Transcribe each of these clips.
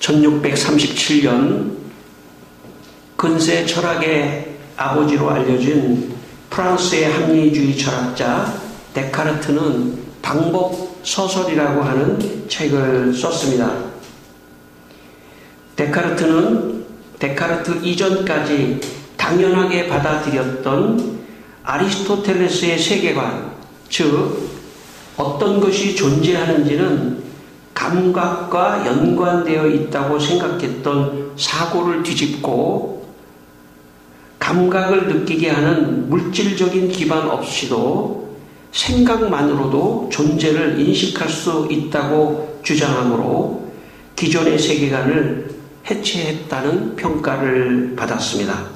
1637년 근세 철학의 아버지로 알려진 프랑스의 합리주의 철학자 데카르트는 방법소설이라고 하는 책을 썼습니다. 데카르트 이전까지 당연하게 받아들였던 아리스토텔레스의 세계관, 즉 어떤 것이 존재하는지는 감각과 연관되어 있다고 생각했던 사고를 뒤집고 감각을 느끼게 하는 물질적인 기반 없이도 생각만으로도 존재를 인식할 수 있다고 주장하므로 기존의 세계관을 해체했다는 평가를 받았습니다.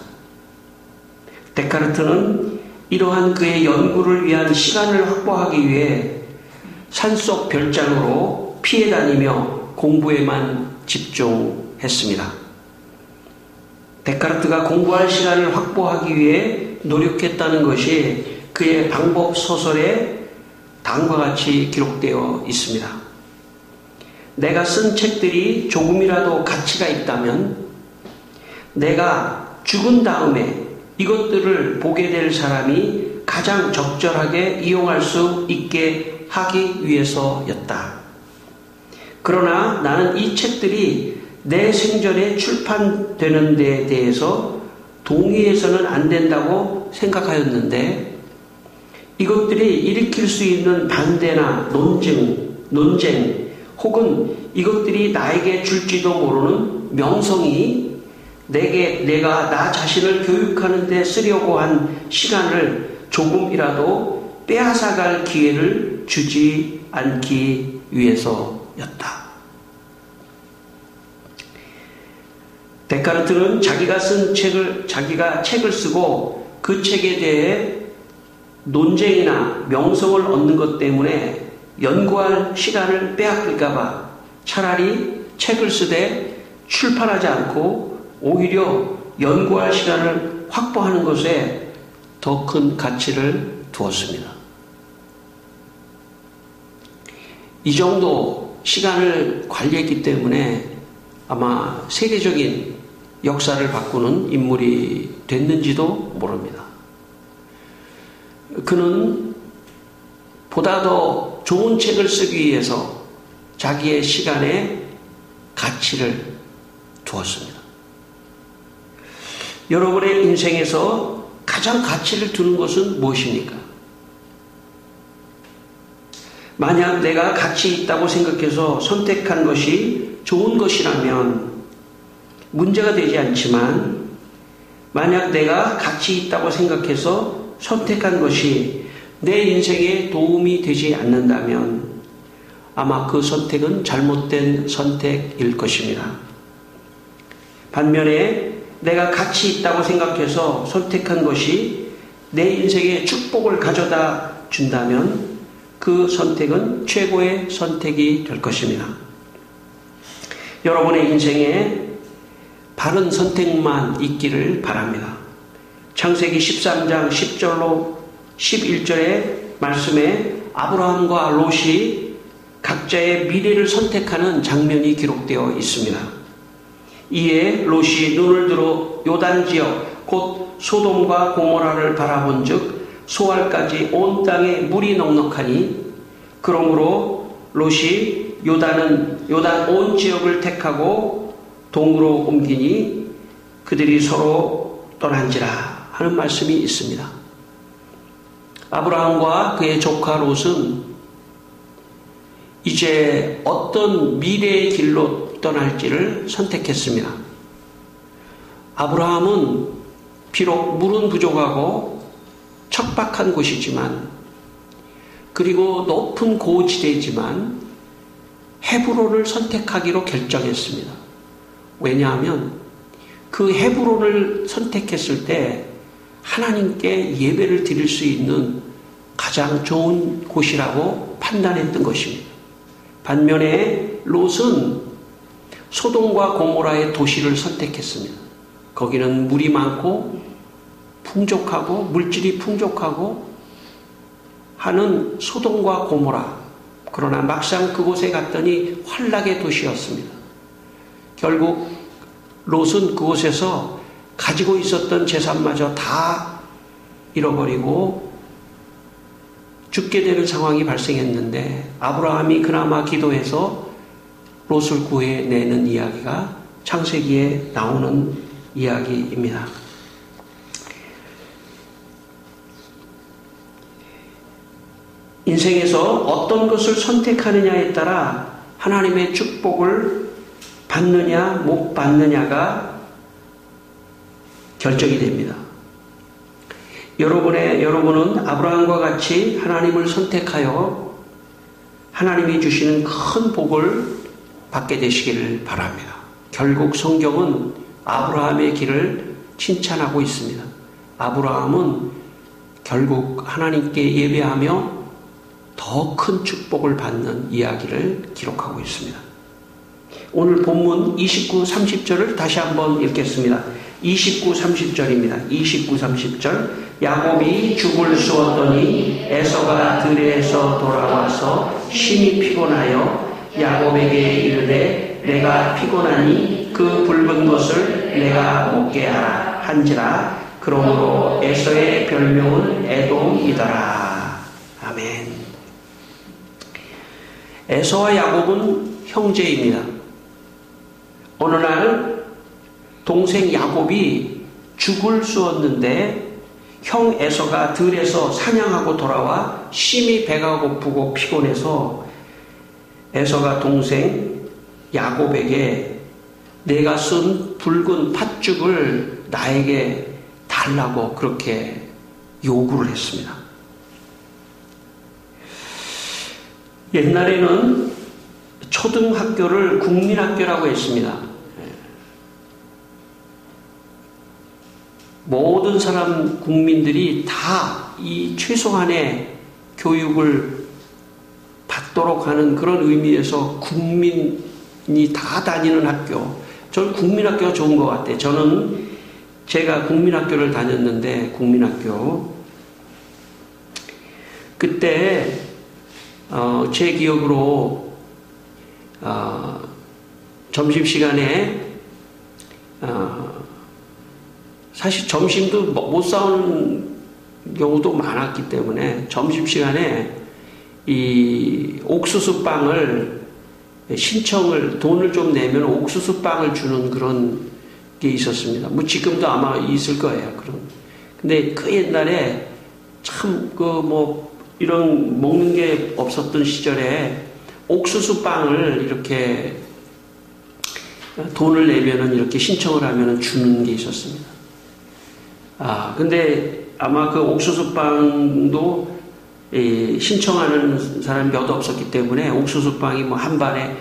데카르트는 이러한 그의 연구를 위한 시간을 확보하기 위해 산속 별장으로 피해 다니며 공부에만 집중했습니다. 데카르트가 공부할 시간을 확보하기 위해 노력했다는 것이 그의 방법 소설에 다음과 같이 기록되어 있습니다. 내가 쓴 책들이 조금이라도 가치가 있다면 내가 죽은 다음에 이것들을 보게 될 사람이 가장 적절하게 이용할 수 있게 하기 위해서였다. 그러나 나는 이 책들이 내 생전에 출판되는 데에 대해서 동의해서는 안 된다고 생각하였는데 이것들이 일으킬 수 있는 반대나 논쟁 혹은 이것들이 나에게 줄지도 모르는 명성이 내가 나 자신을 교육하는 데 쓰려고 한 시간을 조금이라도 빼앗아갈 기회를 주지 않기 위해서였다. 데카르트는 자기가 책을 쓰고 그 책에 대해 논쟁이나 명성을 얻는 것 때문에 연구할 시간을 빼앗길까봐 차라리 책을 쓰되 출판하지 않고 오히려 연구할 시간을 확보하는 것에 더 큰 가치를 두었습니다. 이 정도 시간을 관리했기 때문에 아마 세계적인 역사를 바꾸는 인물이 됐는지도 모릅니다. 그는 보다 더 좋은 책을 쓰기 위해서 자기의 시간에 가치를 두었습니다. 여러분의 인생에서 가장 가치를 두는 것은 무엇입니까? 만약 내가 가치 있다고 생각해서 선택한 것이 좋은 것이라면 문제가 되지 않지만 만약 내가 가치 있다고 생각해서 선택한 것이 내 인생에 도움이 되지 않는다면 아마 그 선택은 잘못된 선택일 것입니다. 반면에 내가 가치 있다고 생각해서 선택한 것이 내 인생에 축복을 가져다 준다면 그 선택은 최고의 선택이 될 것입니다. 여러분의 인생에 바른 선택만 있기를 바랍니다. 창세기 13장 10절로 11절의 말씀에 아브라함과 롯이 각자의 미래를 선택하는 장면이 기록되어 있습니다. 이에 롯이 눈을 들어 요단 지역 곧 소돔과 고모라를 바라본 즉 소알까지 온 땅에 물이 넉넉하니 그러므로 롯이 요단 온 지역을 택하고 동으로 옮기니 그들이 서로 떠난지라 하는 말씀이 있습니다. 아브라함과 그의 조카 롯은 이제 어떤 미래의 길로 떠날지를 선택했습니다. 아브라함은 비록 물은 부족하고 척박한 곳이지만 그리고 높은 고지대지만 헤브론을 선택하기로 결정했습니다. 왜냐하면 그 헤브론을 선택했을 때 하나님께 예배를 드릴 수 있는 가장 좋은 곳이라고 판단했던 것입니다. 반면에 롯은 소돔과 고모라의 도시를 선택했습니다. 거기는 물이 많고 풍족하고 물질이 풍족하고 하는 소돔과 고모라. 그러나 막상 그곳에 갔더니 환락의 도시였습니다. 결국 롯은 그곳에서 가지고 있었던 재산마저 다 잃어버리고 죽게 되는 상황이 발생했는데 아브라함이 그나마 기도해서 롯을 구해내는 이야기가 창세기에 나오는 이야기입니다. 인생에서 어떤 것을 선택하느냐에 따라 하나님의 축복을 받느냐 못 받느냐가 결정이 됩니다. 여러분은 아브라함과 같이 하나님을 선택하여 하나님이 주시는 큰 복을 받게 되시기를 바랍니다. 결국 성경은 아브라함의 길을 칭찬하고 있습니다. 아브라함은 결국 하나님께 예배하며 더 큰 축복을 받는 이야기를 기록하고 있습니다. 오늘 본문 29, 30절을 다시 한번 읽겠습니다. 29, 30절입니다. 29, 30절 야곱이 죽을 쑤었더니 에서가 들에서 돌아와서 심히 피곤하여 야곱에게 이르되 내가 피곤하니 그 붉은 것을 내가 먹게 하라 한지라. 그러므로 에서의 별명은 에돔이더라. 아멘. 에서와 야곱은 형제입니다. 어느 날 동생 야곱이 죽을 쑤었는데 형 에서가 들에서 사냥하고 돌아와 심히 배가 고프고 피곤해서 에서가 동생 야곱에게 내가 쓴 붉은 팥죽을 나에게 달라고 그렇게 요구를 했습니다. 옛날에는 초등학교를 국민학교라고 했습니다. 모든 사람 국민들이 다 이 최소한의 교육을 받도록 하는 그런 의미에서 국민이 다 다니는 학교. 저는 국민학교가 좋은 것 같아요. 제가 국민학교를 다녔는데 국민학교 그때 제 기억으로 점심시간에 사실 점심도 못 싸우는 경우도 많았기 때문에 점심시간에 이 옥수수빵을 돈을 좀 내면 옥수수빵을 주는 그런 게 있었습니다. 뭐 지금도 아마 있을 거예요. 근데 그 옛날에 참 이런 먹는 게 없었던 시절에 옥수수빵을 이렇게 돈을 내면은 이렇게 신청을 하면은 주는 게 있었습니다. 근데 아마 그 옥수수빵도 신청하는 사람이 몇 없었기 때문에 옥수수빵이 뭐 한 반에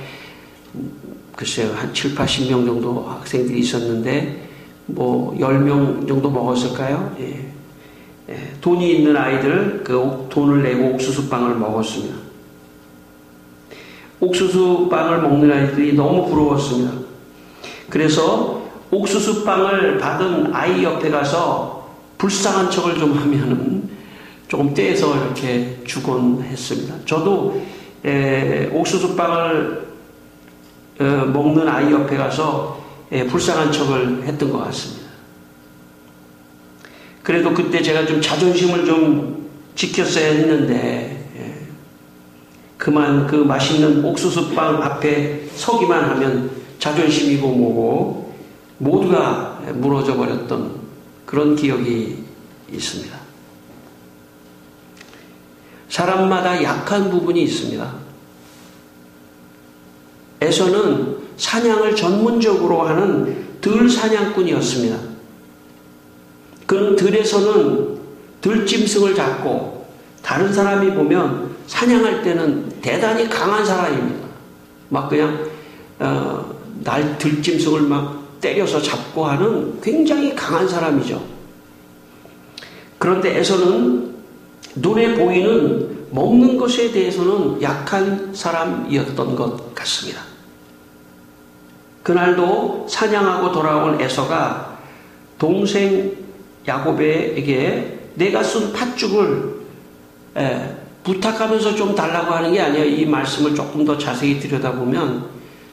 글쎄요, 한 7, 80명 정도 학생들이 있었는데 뭐 10명 정도 먹었을까요? 돈이 있는 아이들 그 돈을 내고 옥수수빵을 먹었습니다. 옥수수빵을 먹는 아이들이 너무 부러웠습니다. 그래서 옥수수빵을 받은 아이 옆에 가서 불쌍한 척을 좀 하면은 조금 떼서 이렇게 주곤 했습니다. 저도 옥수수빵을 먹는 아이 옆에 가서 불쌍한 척을 했던 것 같습니다. 그래도 그때 제가 좀 자존심을 좀 지켰어야 했는데 그만 그 맛있는 옥수수빵 앞에 서기만 하면 자존심이고 뭐고 모두가 무너져 버렸던 그런 기억이 있습니다. 사람마다 약한 부분이 있습니다. 에서는 사냥을 전문적으로 하는 들사냥꾼이었습니다. 그는 들에서는 들짐승을 잡고 다른 사람이 보면 사냥할 때는 대단히 강한 사람입니다. 막 그냥 들짐승을 막 때려서 잡고 하는 굉장히 강한 사람이죠. 그런데 에서는 눈에 보이는 먹는 것에 대해서는 약한 사람이었던 것 같습니다. 그날도 사냥하고 돌아온 에서가 동생 야곱에게 내가 쓴 팥죽을 부탁하면서 좀 달라고 하는 게 아니에요. 이 말씀을 조금 더 자세히 들여다보면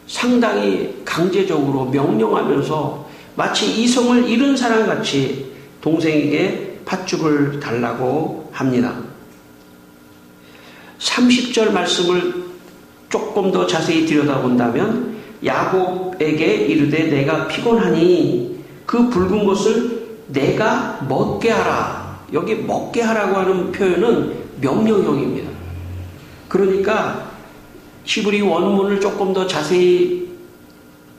상당히 강제적으로 명령하면서 마치 이성을 잃은 사람같이 동생에게 팥죽을 달라고 합니다. 30절 말씀을 조금 더 자세히 들여다본다면 야곱에게 이르되 내가 피곤하니 그 붉은 것을 내가 먹게 하라. 여기 먹게 하라고 하는 표현은 명령형입니다. 그러니까 히브리 원문을 조금 더 자세히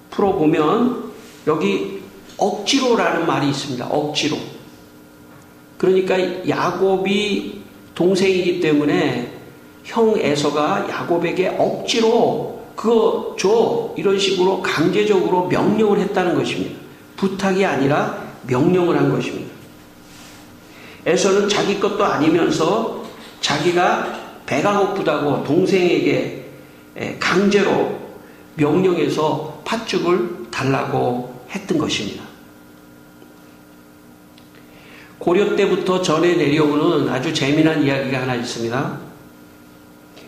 풀어보면 여기 억지로라는 말이 있습니다. 억지로. 그러니까 야곱이 동생이기 때문에 형 에서가 야곱에게 억지로 그거 줘 이런 식으로 강제적으로 명령을 했다는 것입니다. 부탁이 아니라 명령을 한 것입니다. 에서는 자기 것도 아니면서 자기가 배가 고프다고 동생에게 강제로 명령해서 팥죽을 달라고 했던 것입니다. 고려 때부터 전해 내려오는 아주 재미난 이야기가 하나 있습니다.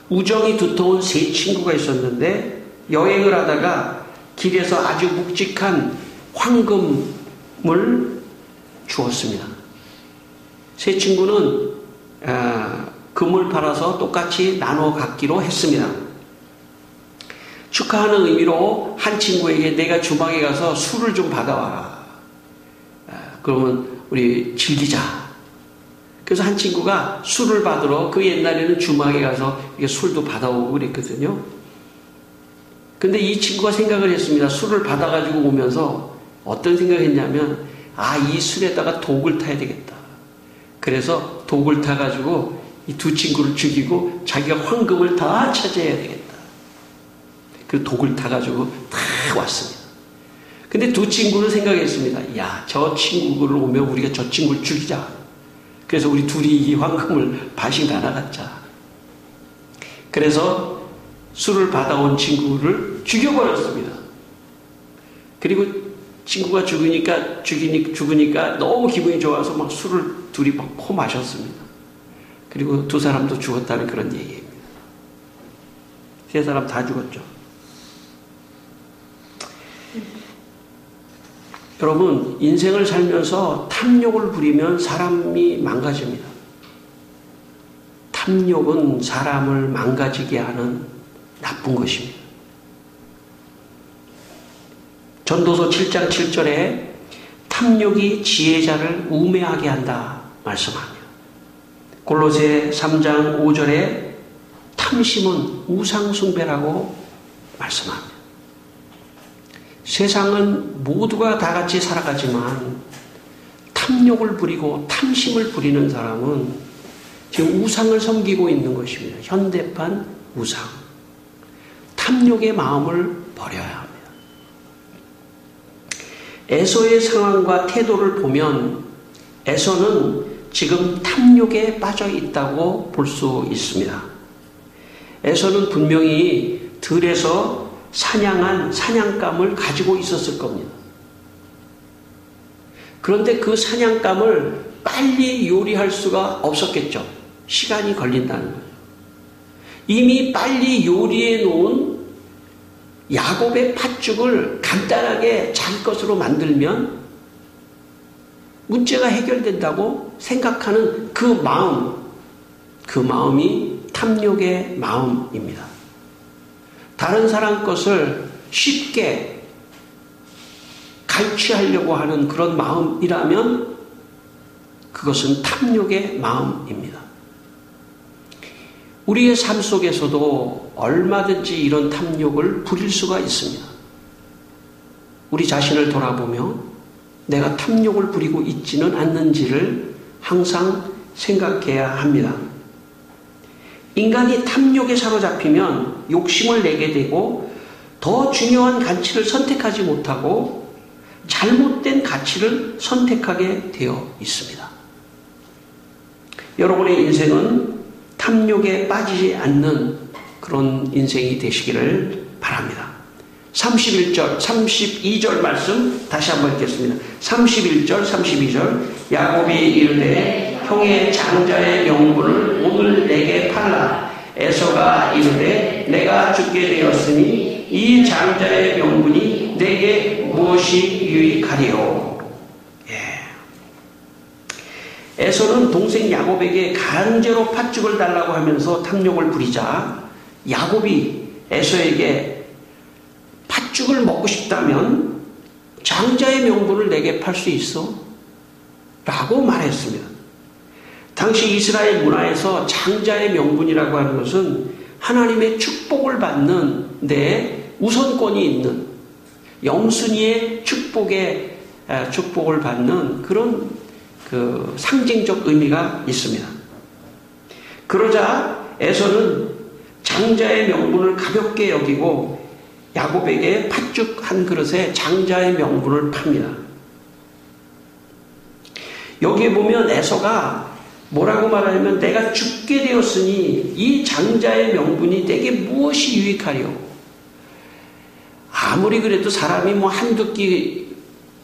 우정이 두터운 세 친구가 있었는데 여행을 하다가 길에서 아주 묵직한 황금을 주었습니다. 세 친구는 금을 팔아서 똑같이 나눠 갖기로 했습니다. 축하하는 의미로 한 친구에게 내가 주방에 가서 술을 좀 받아와라. 그러면 우리 즐기자. 그래서 한 친구가 술을 받으러 그 옛날에는 주방에 가서 술도 받아오고 그랬거든요. 근데 이 친구가 생각을 했습니다. 술을 받아가지고 오면서 어떤 생각을 했냐면 이 술에다가 독을 타야 되겠다. 그래서 독을 타가지고 이 두 친구를 죽이고 자기가 황금을 다 차지해야 되겠다. 그 독을 타가지고 다 왔습니다. 근데 두 친구는 생각했습니다. 야, 저 친구를 오면 우리가 저 친구를 죽이자. 그래서 우리 둘이 이 황금을 반씩 나눠갔자. 그래서 술을 받아온 친구를 죽여버렸습니다. 그리고 친구가 죽으니까 너무 기분이 좋아서 막 술을 둘이 막 퍼 마셨습니다. 그리고 두 사람도 죽었다는 그런 얘기입니다. 세 사람 다 죽었죠. 여러분, 인생을 살면서 탐욕을 부리면 사람이 망가집니다. 탐욕은 사람을 망가지게 하는 나쁜 것입니다. 전도서 7장 7절에 탐욕이 지혜자를 우매하게 한다 말씀합니다. 골로새 3장 5절에 탐심은 우상숭배라고 말씀합니다. 세상은 모두가 다 같이 살아가지만 탐욕을 부리고 탐심을 부리는 사람은 지금 우상을 섬기고 있는 것입니다. 현대판 우상. 탐욕의 마음을 버려야 합니다. 에서의 상황과 태도를 보면 에서는 지금 탐욕에 빠져 있다고 볼 수 있습니다. 에서는 분명히 들에서 사냥한 사냥감을 가지고 있었을 겁니다. 그런데 그 사냥감을 빨리 요리할 수가 없었겠죠. 시간이 걸린다는 거예요. 이미 빨리 요리해 놓은 야곱의 팥죽을 간단하게 자기 것으로 만들면 문제가 해결된다고 생각하는 그 마음이 탐욕의 마음입니다. 다른 사람 것을 쉽게 갈취하려고 하는 그런 마음이라면 그것은 탐욕의 마음입니다. 우리의 삶 속에서도 얼마든지 이런 탐욕을 부릴 수가 있습니다. 우리 자신을 돌아보며 내가 탐욕을 부리고 있지는 않는지를 항상 생각해야 합니다. 인간이 탐욕에 사로잡히면 욕심을 내게 되고 더 중요한 가치를 선택하지 못하고 잘못된 가치를 선택하게 되어 있습니다. 여러분의 인생은 탐욕에 빠지지 않는 그런 인생이 되시기를 바랍니다. 31절, 32절 말씀 다시 한번 읽겠습니다. 31절, 32절 야곱이 이르되 형의 장자의 명분을 오늘 내게 팔라 에서가 이르되 내가 죽게 되었으니 이 장자의 명분이 내게 무엇이 유익하리요. 에서는 동생 야곱에게 강제로 팥죽을 달라고 하면서 탐욕을 부리자 야곱이 에서에게 팥죽을 먹고 싶다면 장자의 명분을 내게 팔 수 있어? 라고 말했습니다. 당시 이스라엘 문화에서 장자의 명분이라고 하는 것은 하나님의 축복을 받는 데 우선권이 있는 영순이의 축복을 받는 그런 상징적 의미가 있습니다. 그러자 에서는 장자의 명분을 가볍게 여기고 야곱에게 팥죽 한 그릇에 장자의 명분을 팝니다. 여기에 보면 에서가 뭐라고 말하냐면 내가 죽게 되었으니 이 장자의 명분이 내게 무엇이 유익하리요. 아무리 그래도 사람이 뭐 한두 끼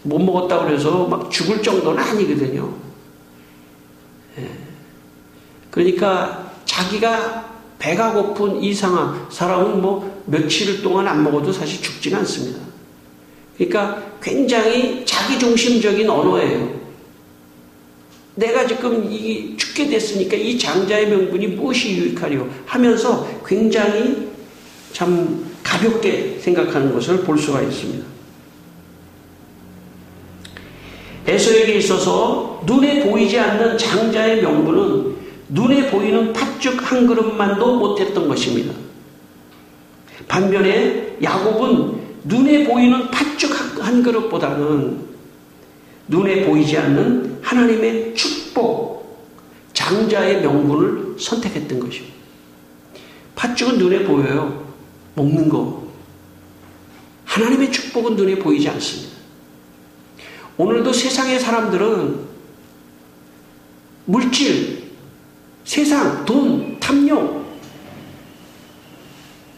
못 먹었다고 그래서 막 죽을 정도는 아니거든요. 그러니까 자기가 배가 고픈 이 상황, 사람은 뭐 며칠 동안 안 먹어도 사실 죽지는 않습니다. 그러니까 굉장히 자기중심적인 언어예요. 내가 지금 죽게 됐으니까 이 장자의 명분이 무엇이 유익하리요 하면서 굉장히 참 가볍게 생각하는 것을 볼 수가 있습니다. 에서에게 있어서 눈에 보이지 않는 장자의 명분은 눈에 보이는 팥죽 한 그릇만도 못했던 것입니다. 반면에 야곱은 눈에 보이는 팥죽 한 그릇보다는 눈에 보이지 않는 하나님의 축복, 장자의 명분을 선택했던 것입니다. 팥죽은 눈에 보여요. 먹는 거. 하나님의 축복은 눈에 보이지 않습니다. 오늘도 세상의 사람들은 물질, 세상, 돈, 탐욕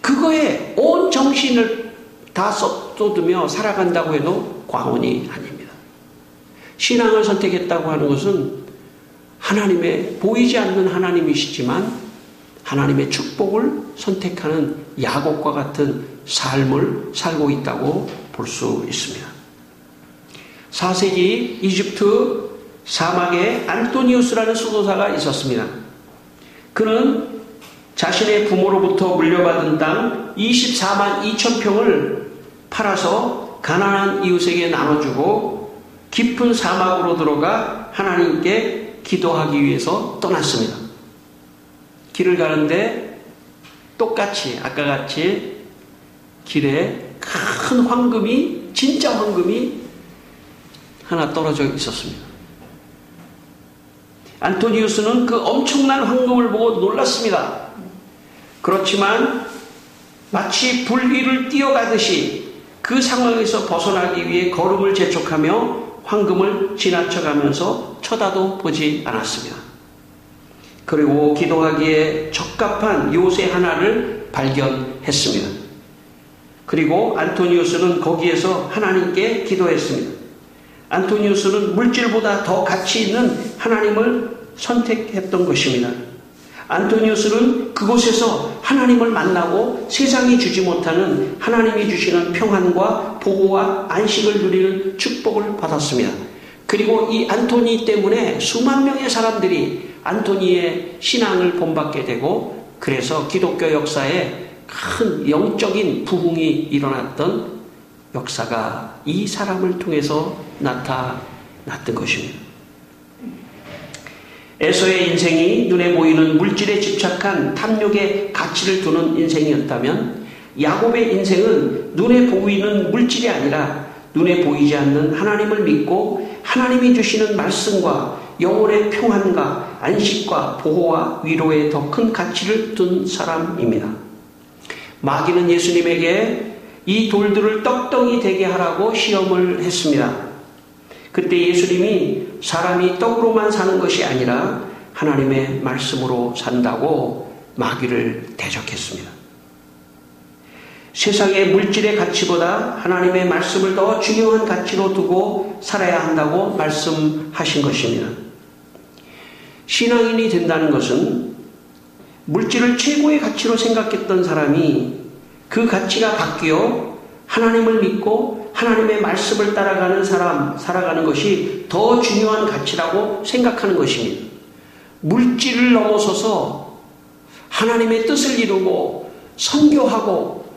그거에 온 정신을 다 쏟으며 살아간다고 해도 과언이 아닙니다. 신앙을 선택했다고 하는 것은 하나님의 보이지 않는 하나님이시지만 하나님의 축복을 선택하는 야곱과 같은 삶을 살고 있다고 볼 수 있습니다. 4세기 이집트 사막에 안토니우스라는 수도사가 있었습니다. 그는 자신의 부모로부터 물려받은 땅 24만 2천 평을 팔아서 가난한 이웃에게 나눠주고 깊은 사막으로 들어가 하나님께 기도하기 위해서 떠났습니다. 길을 가는데 똑같이 아까 같이 길에 큰 황금이 진짜 황금이 하나 떨어져 있었습니다. 안토니우스는 그 엄청난 황금을 보고 놀랐습니다. 그렇지만 마치 불 위를 뛰어가듯이 그 상황에서 벗어나기 위해 걸음을 재촉하며 황금을 지나쳐가면서 쳐다도 보지 않았습니다. 그리고 기도하기에 적합한 요새 하나를 발견했습니다. 그리고 안토니우스는 거기에서 하나님께 기도했습니다. 안토니우스는 물질보다 더 가치 있는 하나님을 선택했던 것입니다. 안토니우스는 그곳에서 하나님을 만나고 세상이 주지 못하는 하나님이 주시는 평안과 보호와 안식을 누리는 축복을 받았습니다. 그리고 이 안토니 때문에 수만 명의 사람들이 안토니의 신앙을 본받게 되고 그래서 기독교 역사에 큰 영적인 부흥이 일어났던 역사가 이 사람을 통해서 나타났던 것입니다. 에서의 인생이 눈에 보이는 물질에 집착한 탐욕의 가치를 두는 인생이었다면 야곱의 인생은 눈에 보이는 물질이 아니라 눈에 보이지 않는 하나님을 믿고 하나님이 주시는 말씀과 영혼의 평안과 안식과 보호와 위로에 더 큰 가치를 둔 사람입니다. 마귀는 예수님에게 이 돌들을 떡덩이 되게 하라고 시험을 했습니다. 그때 예수님이 사람이 떡으로만 사는 것이 아니라 하나님의 말씀으로 산다고 마귀를 대적했습니다. 세상의 물질의 가치보다 하나님의 말씀을 더 중요한 가치로 두고 살아야 한다고 말씀하신 것입니다. 신앙인이 된다는 것은 물질을 최고의 가치로 생각했던 사람이 그 가치가 바뀌어 하나님을 믿고 하나님의 말씀을 따라가는 사람, 살아가는 것이 더 중요한 가치라고 생각하는 것입니다. 물질을 넘어서서 하나님의 뜻을 이루고 선교하고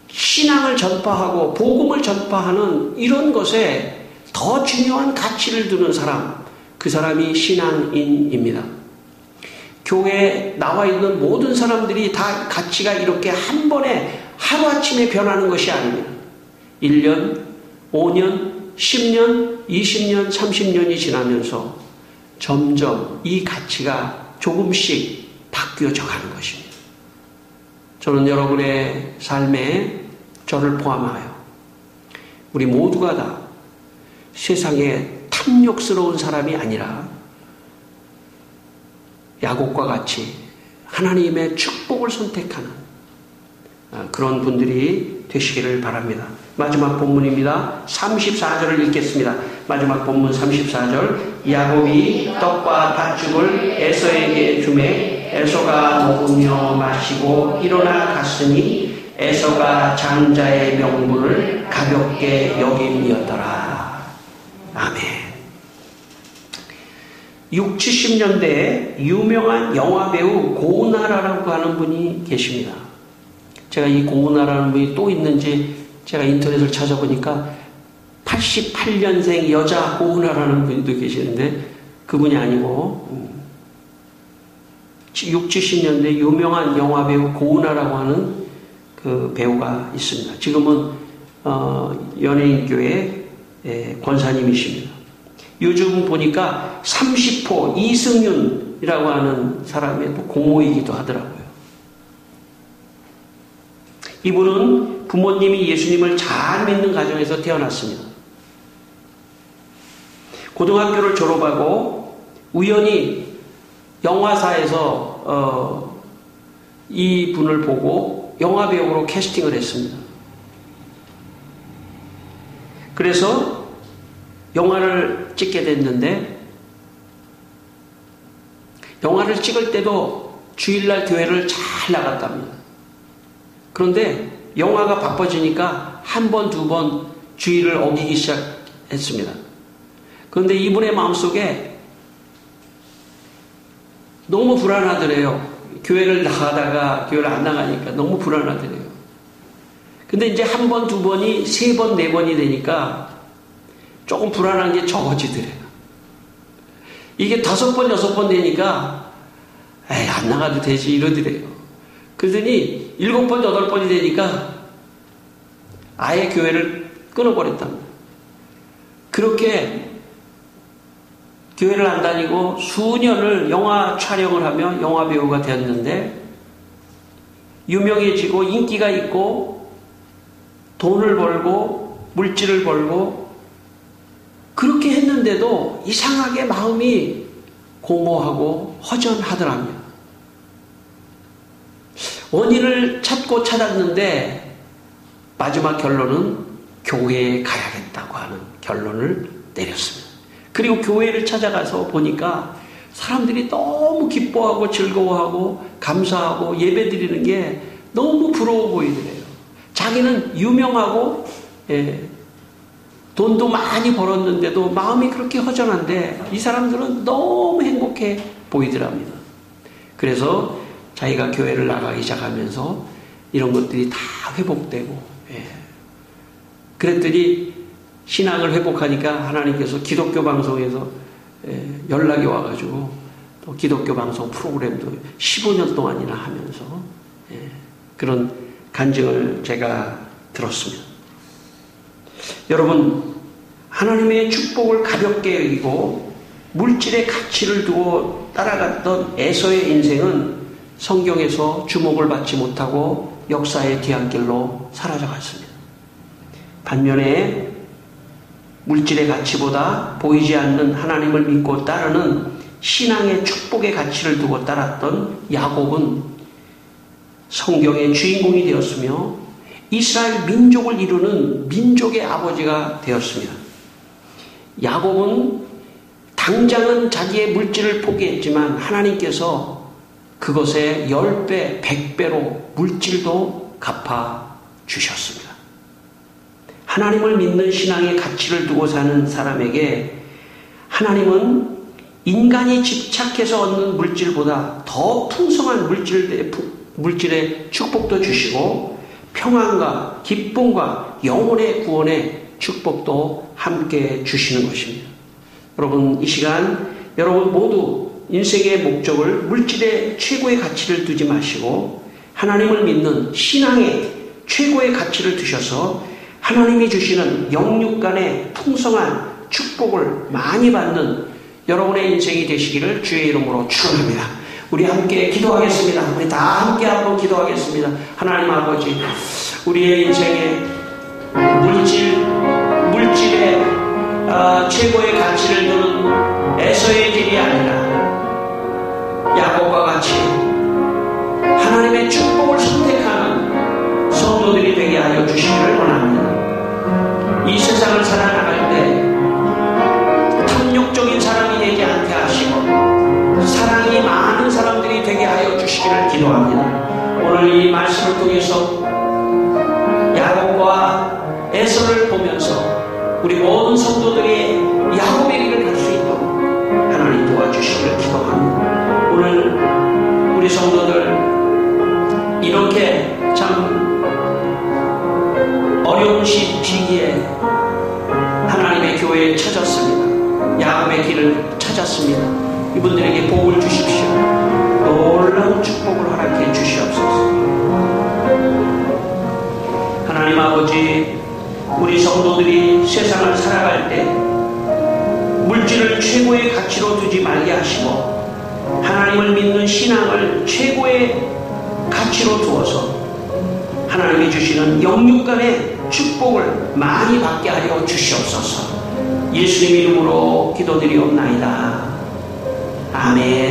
신앙을 전파하고 복음을 전파하는 이런 것에 더 중요한 가치를 두는 사람, 그 사람이 신앙인입니다. 교회에 나와 있는 모든 사람들이 다 가치가 이렇게 한 번에 하루아침에 변하는 것이 아닙니다. 1년, 5년, 10년, 20년, 30년이 지나면서 점점 이 가치가 조금씩 바뀌어져 가는 것입니다. 저는 여러분의 삶에 저를 포함하여 우리 모두가 다 세상에 탐욕스러운 사람이 아니라 야곱과 같이 하나님의 축복을 선택하는 그런 분들이 되시기를 바랍니다. 마지막 본문입니다. 34절을 읽겠습니다. 마지막 본문 34절. 야곱이 떡과 팥죽을 에서에게 주매 에서가 먹으며 마시고 일어나 갔으니 에서가 장자의 명분을 가볍게 여김이었더라. 아멘. 60, 70년대에 유명한 영화배우 고은하라라고 하는 분이 계십니다. 제가 이 고은하라는 분이 또 있는지 제가 인터넷을 찾아보니까 88년생 여자 고은하라는 분도 계시는데 그분이 아니고 60, 70년대 유명한 영화배우 고은하라고 하는 그 배우가 있습니다. 지금은 연예인교회 권사님이십니다. 요즘 보니까 30호 이승윤이라고 하는 사람의 고모이기도 하더라고요. 이분은 부모님이 예수님을 잘 믿는 가정에서 태어났습니다. 고등학교를 졸업하고 우연히 영화사에서 이 분을 보고 영화배우로 캐스팅을 했습니다. 그래서 영화를 찍게 됐는데 영화를 찍을 때도 주일날 교회를 잘 나갔답니다. 그런데 영화가 바빠지니까 한 번, 두 번 주의를 어기기 시작했습니다. 그런데 이분의 마음속에 너무 불안하더래요. 교회를 나가다가 교회를 안 나가니까 너무 불안하더래요. 근데 이제 한 번, 두 번이 세 번, 네 번이 되니까 조금 불안한 게 적어지더래요. 이게 5번, 6번 되니까 에이, 안 나가도 되지 이러더래요. 그러더니 7번, 8번이 되니까 아예 교회를 끊어버렸답니다. 그렇게 교회를 안 다니고 수년을 영화 촬영을 하며 영화 배우가 되었는데 유명해지고 인기가 있고 돈을 벌고 물질을 벌고 그렇게 했는데도 이상하게 마음이 공허하고 허전하더랍니다. 원인을 찾고 찾았는데 마지막 결론은 교회에 가야겠다고 하는 결론을 내렸습니다. 그리고 교회를 찾아가서 보니까 사람들이 너무 기뻐하고 즐거워하고 감사하고 예배드리는 게 너무 부러워 보이더래요. 자기는 유명하고 돈도 많이 벌었는데도 마음이 그렇게 허전한데 이 사람들은 너무 행복해 보이더랍니다. 그래서 자기가 교회를 나가기 시작하면서 이런 것들이 다 회복되고 그랬더니 신앙을 회복하니까 하나님께서 기독교 방송에서 연락이 와가지고 또 기독교 방송 프로그램도 15년 동안이나 하면서 그런 간증을 제가 들었습니다. 여러분, 하나님의 축복을 가볍게 여기고 물질의 가치를 두고 따라갔던 에서의 인생은 성경에서 주목을 받지 못하고 역사의 뒤안길로 사라져갔습니다. 반면에 물질의 가치보다 보이지 않는 하나님을 믿고 따르는 신앙의 축복의 가치를 두고 따랐던 야곱은 성경의 주인공이 되었으며 이스라엘 민족을 이루는 민족의 아버지가 되었습니다. 야곱은 당장은 자기의 물질을 포기했지만 하나님께서 그것의 10배, 100배로 물질도 갚아 주셨습니다. 하나님을 믿는 신앙의 가치를 두고 사는 사람에게 하나님은 인간이 집착해서 얻는 물질보다 더 풍성한 물질의 축복도 주시고 평안과 기쁨과 영혼의 구원의 축복도 함께 주시는 것입니다. 여러분, 이 시간 여러분 모두 인생의 목적을 물질의 최고의 가치를 두지 마시고 하나님을 믿는 신앙의 최고의 가치를 두셔서 하나님이 주시는 영육 간의 풍성한 축복을 많이 받는 여러분의 인생이 되시기를 주의 이름으로 축원합니다. 우리 함께 기도하겠습니다. 우리 다 함께 한번 기도하겠습니다. 하나님 아버지, 우리의 인생에 물질의 최고의 가치를 두는 에서의 길이 아니라 야곱과 같이 하나님의 축복을 선택하는 성도들이 되게 하여 주시기를 원합니다. 이 세상을 살아나갈 때 탐욕적인 사람이 되지 않게 하시고 사랑이 많은 사람들이 되게 하여 주시기를 기도합니다. 오늘 이 말씀을 통해서 야곱과 에서를 보면서 우리 모든 성도들이 야곱의 길을 갈 수 있도록 하나님 도와주시기를 기도합니다. 오늘 우리 성도들 이렇게 참 어려운 시기에 하나님의 교회에 찾았습니다. 야곱의 길을 찾았습니다. 이분들에게 복을 주십시오. 놀라운 축복을 허락해 주시옵소서. 하나님 아버지, 우리 성도들이 세상을 살아갈 때 물질을 최고의 가치로 두지 말게 하시고 하나님을 믿는 신앙을 최고의 가치로 두어서 하나님이 주시는 영육 간의 축복을 많이 받게 하여 주시옵소서. 예수님 이름으로 기도드리옵나이다. 아멘.